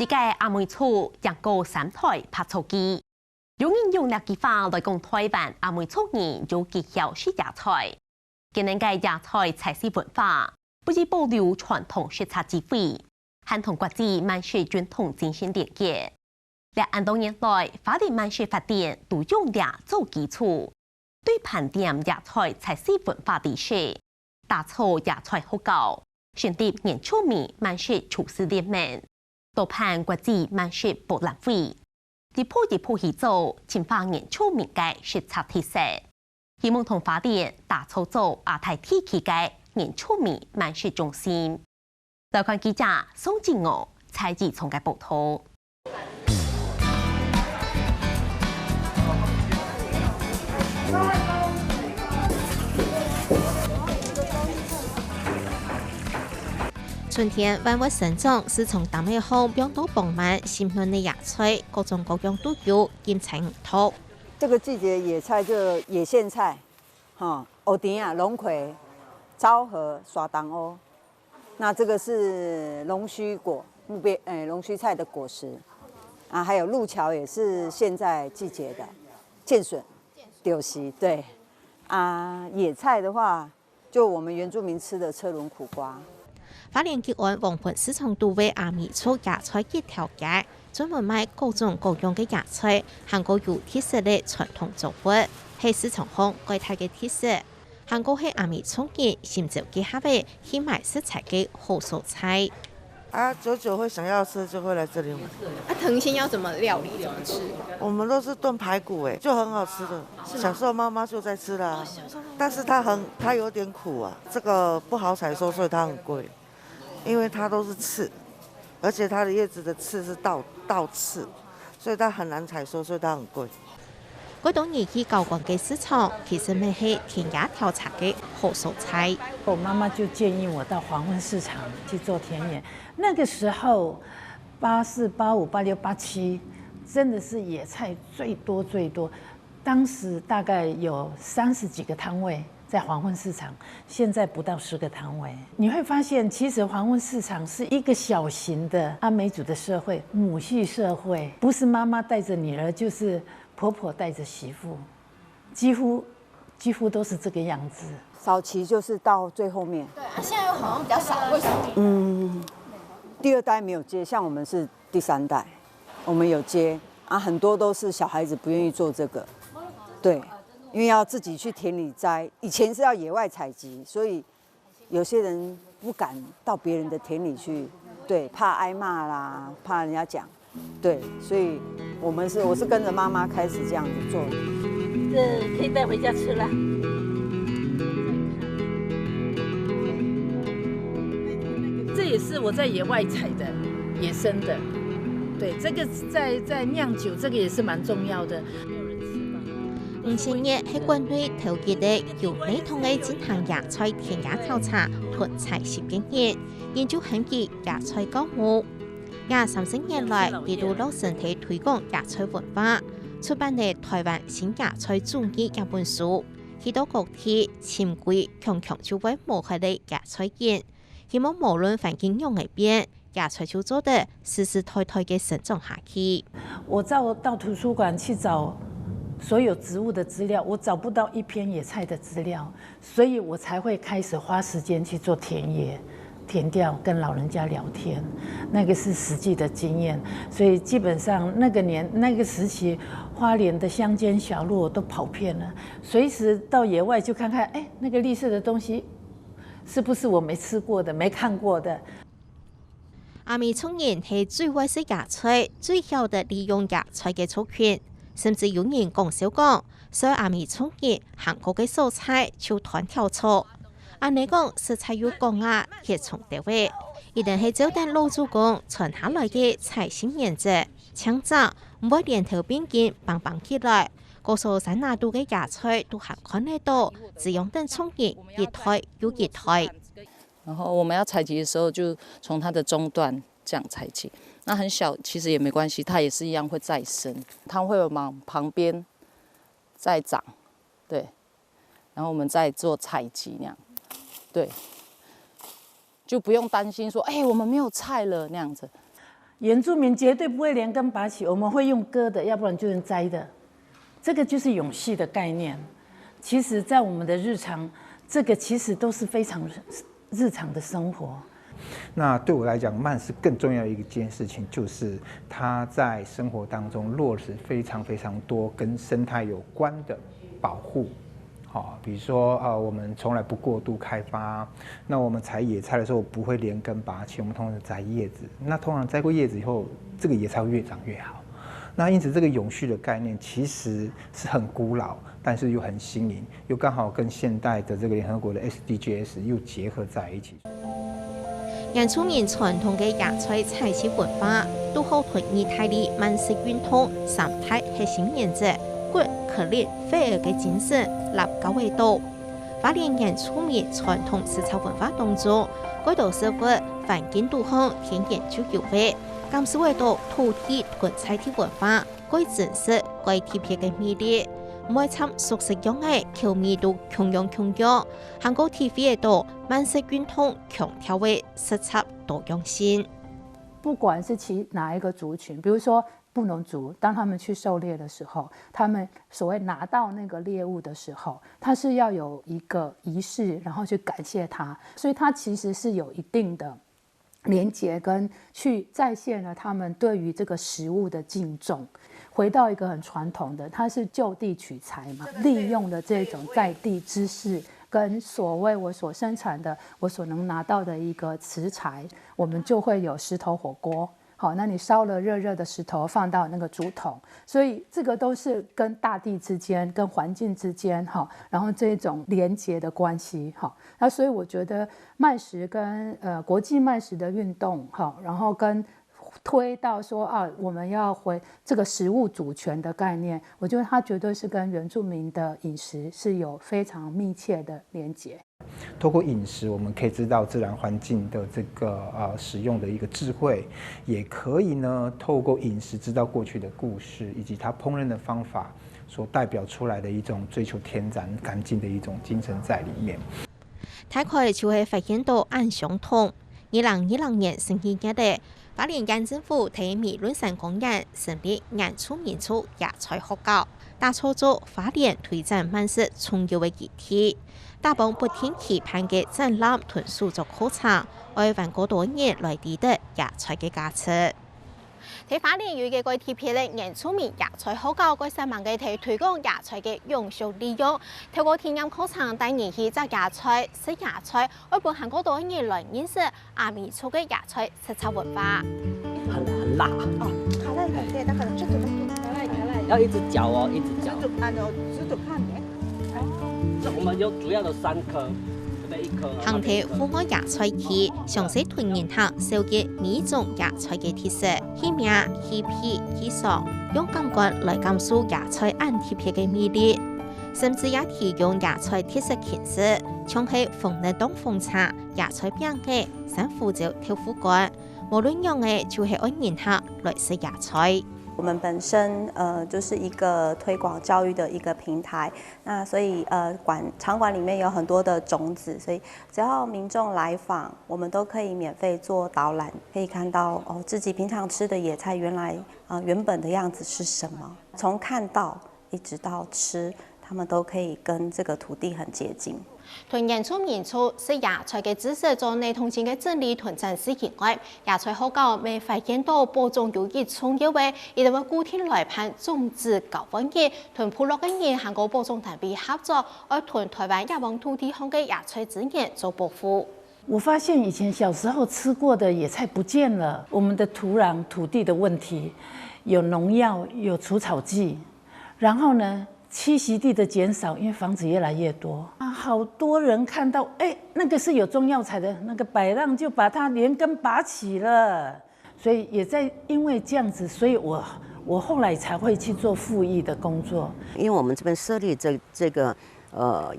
而家阿妹厝也有3台拍醋机，有人用那句话来讲台湾阿妹厝人有技巧是野菜。今年嘅野菜菜式文化，不只保留传统食材智慧，还同国际慢食传统精神连结。在按多年来，花莲慢食发展都用野做基础，对盘点野菜菜式文化知识，打造野菜好教，选择年初米慢食厨师联盟。多盼國際慢食博覽會，一步一步去做，深化原住民嘅食材特色，希望同花蓮打造做亞太地區嘅原住民慢食中心。來看記者宋靜娥、蔡志聰嘅報道。春天万物生長，是從大尾後變到傍晚，鮮嫩的野菜，各種各樣都有，兼採唔同。這個季節野菜就野莧菜，蚵田啊、龍葵、昭和、耍當歐。那這個是龍鬚果，龍鬚菜的果實啊，還有路橋也是現在季節的，箭筍、丟席，對啊。野菜的話，就我們原住民吃的車輪苦瓜。花蓮吉安黃盆市場都為阿米厝野菜結條街，專門賣各種各樣嘅野菜，韓國有特色嘅傳統作物，係市場上最大嘅特色。韓國係阿米厝人尋找機會去買食材嘅好蔬菜。久久會想要吃就會來這裡買。藤心要怎麼料理？怎麼吃？我們都是燉排骨，就很好吃的。小時候媽媽就在吃啦，但是它有點苦啊，這個不好採收，所以它很貴。因為它都是刺，而且它的葉子的刺是倒刺，所以它很難採收，所以它很貴。嗰種熱氣高廣嘅市場，其實咪係田野調查嘅好蔬菜。我媽媽就建議我到黃昏市場去做田野。那個時候，84、85、86、87，真的是野菜最多。當時大概有30幾個攤位。在黃昏市場，現在不到10個攤位，你會發現，其實黃昏市場是一個小型的阿美族的社會，母系社會，不是媽媽帶着女兒，就是婆婆帶着媳婦，幾乎都是這個樣子。早期就是到最後面，對啊，現在又好像比較少，為什麼？第2代沒有接，像我們是第3代，我們有接啊，很多都是小孩子不願意做這個，對。因為要自己去田裡摘，以前是要野外採集，所以有些人不敢到別人的田裡去，對，怕挨罵啦，怕人家講，對，所以我是跟着媽媽開始這樣子做的。這可以帶回家吃啦。這也是我在野外採的，野生的，對，這個在釀酒，這個也是蠻重要的。50年係軍隊投結的由雷同嘅進行野菜田野調查同採集經驗，研究很多野菜綱目。30年來，亦都落實地推廣野菜文化，出版嘅《台灣新野菜種記》一本書，許多各地潛規強就會磨合嘅野菜園，希望無論環境用嘅變，野菜就做得世世代代嘅生長下去。我到圖書館去找所有植物的資料，我找不到一篇野菜的資料，所以我才會開始花時間去做田野、田調，跟老人家聊天，那個是實際的經驗。所以基本上那個時期，花蓮的鄉間小路我都跑遍了，隨時到野外就看看，那個綠色的東西是不是我沒吃過的、沒看過的。阿米厝人係最愛食野菜，最曉得利用野菜嘅族群。甚至有人講笑講，所以阿米厝人韓國嘅蔬菜就團條錯。按你講食材要講啊，係從地位，一定係照單老祖公傳下來嘅菜心原則，強炸唔會連頭邊件棒起來。個數山那度嘅野菜都還看得到，只用等沖熱一台又一台。然後我們要採集的時候，就從它的中段這樣採集。那很小，其實也沒關係，它也是一樣會再生，它會往旁邊再長，對，然後我們再做採集那樣，對，就不用擔心說，我們沒有菜了那樣子。原住民绝对不会连根拔起，我们会用割的，要不然就用摘的。这个就是永续的概念。其实，在我们的日常，这个其实都是非常日常的生活。那对我来讲，慢食更重要的一件事情，就是它在生活当中落实非常非常多跟生态有关的保护。好，比如说我们从来不过度开发。那我们采野菜的时候不会连根拔起，我们通常摘叶子。那通常摘过叶子以后，这个野菜会越长越好。那因此，这个永续的概念其实是很古老，但是又很新颖，又刚好跟现代的这个联合国的 SDGs 又结合在一起。原住民传统嘅野菜采集文化，都好同意大利慢食运动三大核心原则：骨、可力、肺嘅精神立高味道。花莲原住民传统食材文化当中，嗰度生活环境都好，天然就有味。咁是为到土地同菜地文化，改真实、改特别嘅魅力。每餐熟食用嘅口味都强样，韩国 TV 度慢食运动强调为食材多样性。不管是其哪一个族群，比如说布农族，当他们去狩猎的时候，他们所谓拿到那个猎物的时候，他是要有一个仪式，然后去感谢他，所以他其实是有一定的连结跟去再现了他们对于这个食物的敬重。回到一个很传统的，它是就地取材嘛，利用的这种在地知识跟所谓我所生产的我所能拿到的一个食材，我们就会有石头火锅。好，那你烧了热热的石头放到那个竹筒，所以这个都是跟大地之间、跟环境之间，哈，然后这种连结的关系，哈，那所以我觉得慢食跟国际慢食的运动，哈，然后跟推到说我们要回这个食物主权的概念，我觉得它绝对是跟原住民的饮食是有非常密切的连结。透过饮食，我们可以知道自然环境的这个使用的一个智慧，也可以呢透过饮食知道过去的故事，以及它烹饪的方法所代表出来的一种追求天然干净的一种精神在里面。大概就会发现到按相同。2020年11月花莲县政府提名论山公园成立原住民族野菜學校，打造咗花蓮推展慢食重要嘅議題。大幫不停期盼嘅展覽同數作考察，為萬個多年來地的野菜嘅價值。喺花蓮有嘅個特別嘅原住民野菜學校，個新聞嘅提推廣野菜嘅永續利用，透過體驗課程帶你去摘野菜、食野菜，為本韓國多年來認識阿美族嘅野菜食材文化。很辣哦，好辣一点，那可能就怎么要一直嚼哦，一直嚼。只看的。这我们有主要的3颗。行體戶外野菜區，詳細團研下少嘅每種野菜嘅特色、起名、起皮、起爽，用感覺來感受野菜按特別嘅魅力，甚至也提供野菜特色形式，像係鳳梨凍鳳茶、野菜餅嘅、山胡椒豆腐乾，無論用嘅就係按研下來食野菜。我们本身就是一个推广教育的一个平台，那所以场馆里面有很多的种子，所以只要民众来访，我们都可以免费做导览，可以看到自己平常吃的野菜原来原本的样子是什么，从看到一直到吃，他们都可以跟这个土地很接近。同原住民族食野菜嘅知識，在你同前嘅真理同真實以外，野菜學校未發現到播種有益重要嘅，亦都會固定來盤種植高溫嘅，同部落嘅人韓國播種團隊合作，而同台灣野望土地上嘅野菜資源做保護。我發現以前小時候吃過的野菜不見了，我們的土壤土地的問題，有農藥，有除草劑，然後呢？栖息地的減少，因為房子越來越多啊，好多人看到，那個是有中藥材的那個百浪，就把它連根拔起了，所以也在因為這樣子，所以我後來才會去做復育的工作。因為我們這邊設立這個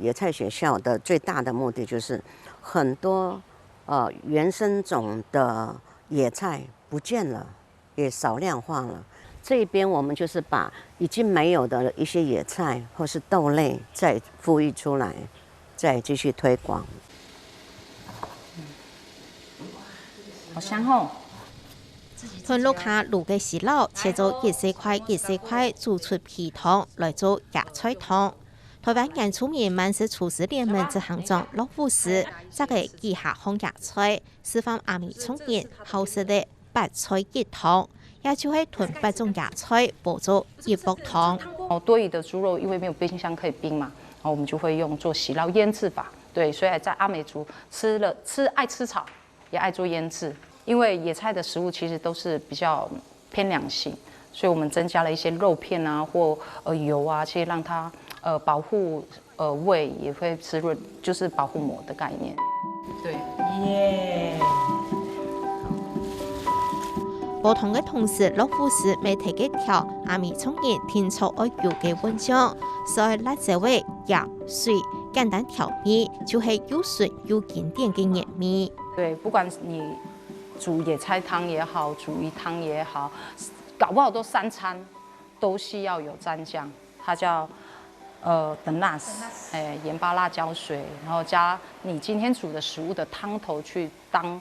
野菜學校的最大的目的就是很多原生種的野菜不見了，也少量化了。這邊我們就是把已經沒有的一些野菜或是豆類再復育出來，再繼續推廣。好香哦！屯落下卤嘅飼料切做一小塊煮出皮湯來做芽菜湯。台灣原住民慢食廚師聯盟執行長樂富士則係記下烘芽菜，示範阿美族人好食嘅白菜雞湯，也就係囤8種芽菜煲做一煲湯。多餘的豬肉因為沒有冰箱可以冰嘛，然後我們就會用做洗料醃製法。對，所以在阿美族愛吃草，也愛做醃製。因為野菜的食物其實都是比較偏涼性，所以我們增加了一些肉片啊或油啊，其實讓它保護胃，也會滋潤，就是保護膜的概念。對，耶。煲湯嘅同時，樂富士未提幾條阿美族人天初愛用嘅溫醬，所以辣椒味、鹽、水簡單調味，就係又順又經典嘅熱味。對，不管你煮野菜湯也好，煮魚湯也好，搞不好都3餐都需要有蘸醬，它叫的 nas， 鹽巴辣椒水，然後加你今天煮的食物的湯頭去當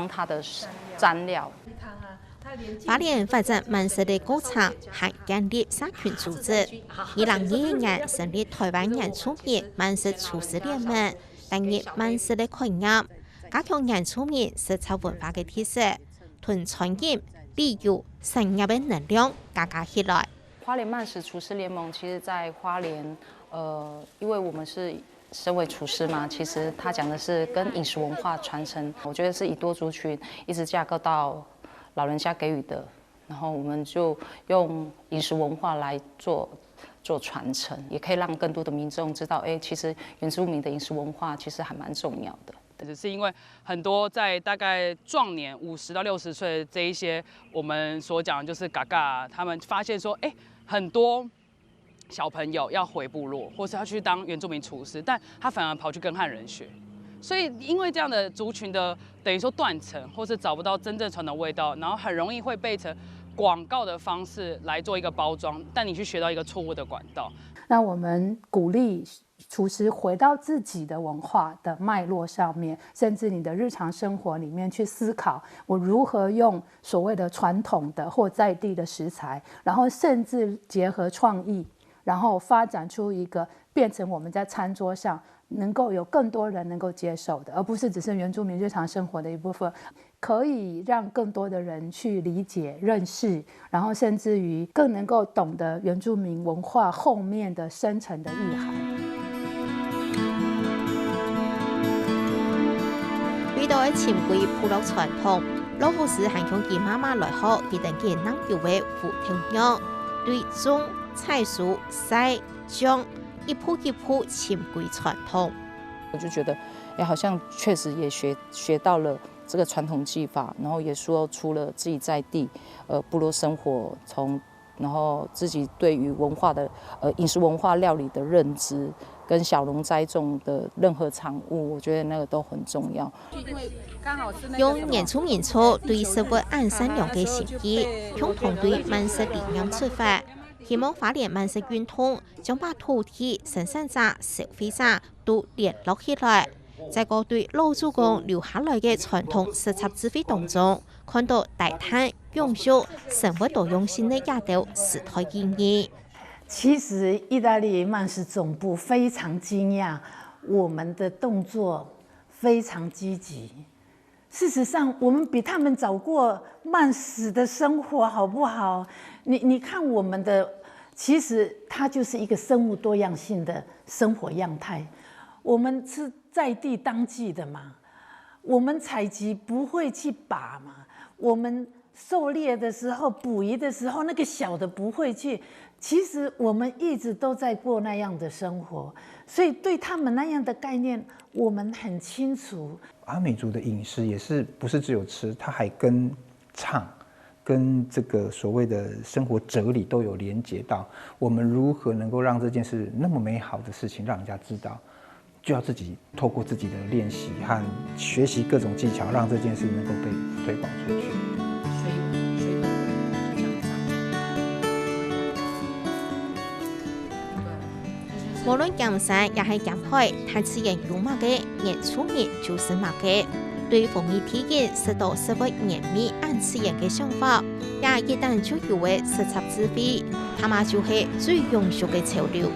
它的蘸料。花蓮發展慢食嘅過程係建立社群組織。2021年成立台灣原住民慢食廚師聯盟，訂立慢食嘅概念，加強原住民食材文化嘅特色，同餐飲、旅遊、產業嘅能量加起來。花蓮慢食廚師聯盟其實在花蓮，因為我們是身為廚師嘛，其實他講的是跟飲食文化傳承，我覺得是以多族群一直架構到老人家給予的，然後我們就用飲食文化來做傳承，也可以讓更多的民眾知道，其實原住民的飲食文化其實還蠻重要的。只是因為很多在大概壯年50到60歲這一些，我們所講的就是嘎嘎，他們發現說，很多小朋友要回部落，或是要去當原住民廚師，但他反而跑去跟漢人學。所以，因為這樣的族群的等於說斷層，或是找不到真正傳統味道，然後很容易會被成廣告的方式來做一個包裝，但你去學到一個錯誤的管道。那我們鼓勵廚師回到自己的文化的脈絡上面，甚至你的日常生活裡面去思考，我如何用所謂的傳統的或在地的食材，然後甚至結合創意，然後發展出一個變成我們在餐桌上能夠有更多人能夠接受的，而不是只是原住民日常生活的一部分，可以讓更多的人去理解、認識，然後甚至於更能夠懂得原住民文化後面的深層的意涵。為到潛歸部落傳統，樂富士還向其媽媽來學，佢等佢能夠為父聽樣，對種、菜蔬、曬、醬。一步一步潛歸傳統，我就覺得，好像確實也學到了這個傳統技法，然後也說出了自己在地，部落生活然後自己對於文化的飲食文化料理的認知，跟小農栽種的任何產物，我覺得那個都很重要。用原住民族對生活安善良嘅心意，共同對慢食理念出發。希望花蓮慢食運動將把土地生產者、消費者都聯絡起來，在個對老祖公留下來嘅傳統食材智慧當中，看到大膽、永續、生活多樣性嘅亞洲時代意義。其實意大利慢食總部非常驚訝，我們的動作非常積極。事實上，我們比他們早過慢食的生活，好不好？你看我們的，其實它就是一個生物多樣性的生活樣態。我們是在地當季的嘛，我們採集不會去拔嘛，我們狩獵的時候、捕魚的時候，那個小的不會去。其實我們一直都在過那樣的生活，所以對他們那樣的概念，我們很清楚。阿美族的飲食也是不是只有吃，它還跟唱、跟這個所謂的生活哲理都有連結到。我們如何能夠讓這件事那麼美好的事情讓人家知道，就要自己透過自己的練習和學習各種技巧，讓這件事能夠被推廣出去。無論減山也係減海，太自然有嘛嘅，原住民就是嘛嘅。对蜂蜜体验受到社会严密按次元嘅想法，也一旦就有嘅实测智慧，他媽就係最庸俗嘅潮流。